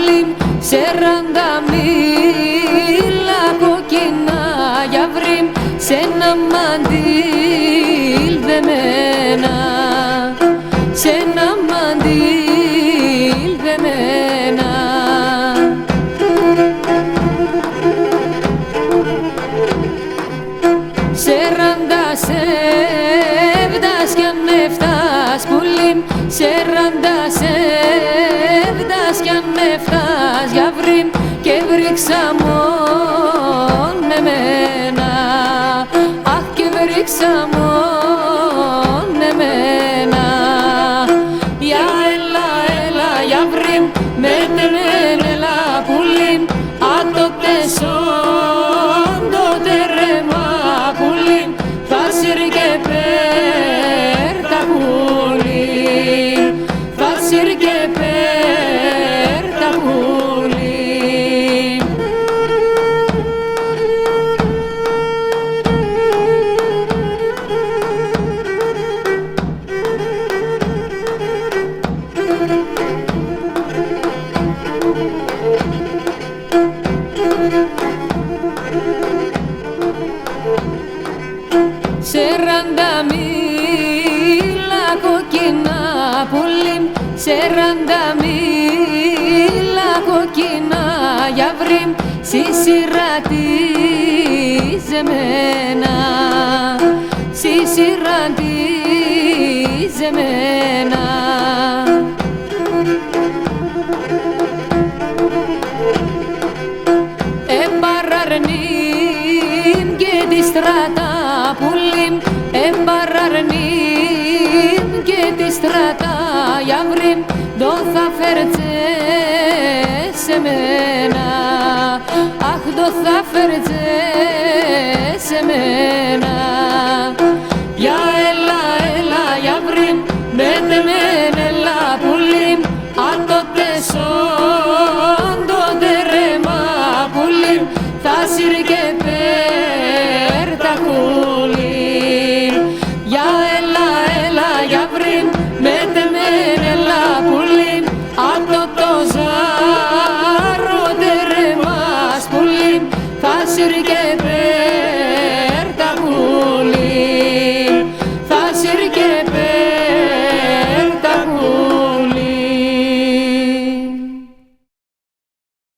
πουλί, 40 μίλα κοκκινά για βρύμ, σ' ένα μαντήλ δεμένα, σ' ένα μαντήλ δεμένα. Σεράντα σέβδας κι αν έφτας πουλί, 40 σέβδας κι αν έφτας για βρύμ, και βρήξα μόν με μένα, αχ και βρήξα μόν με μένα. Για έλα, έλα για βρύμ, με τενέν έλα πουλί, άτο τεσόν το τερέμα πουλί, θα σύρει και πέρτα πουλί, θα σύρει και πέρτα πουλί. Σεράντα μίλα κοκκινά πουλί, 40 μίλα κοκκινά για βρύμ, στη σειρά της εμένα, στη σειρά της εμένα. Εμπαραρνήν και τη στράτα πουλί, εμπαραρνήν και τη στράτα για βρύμ, το θα φέρτσε σε μένα, αχ το θα φέρτσε σε μένα.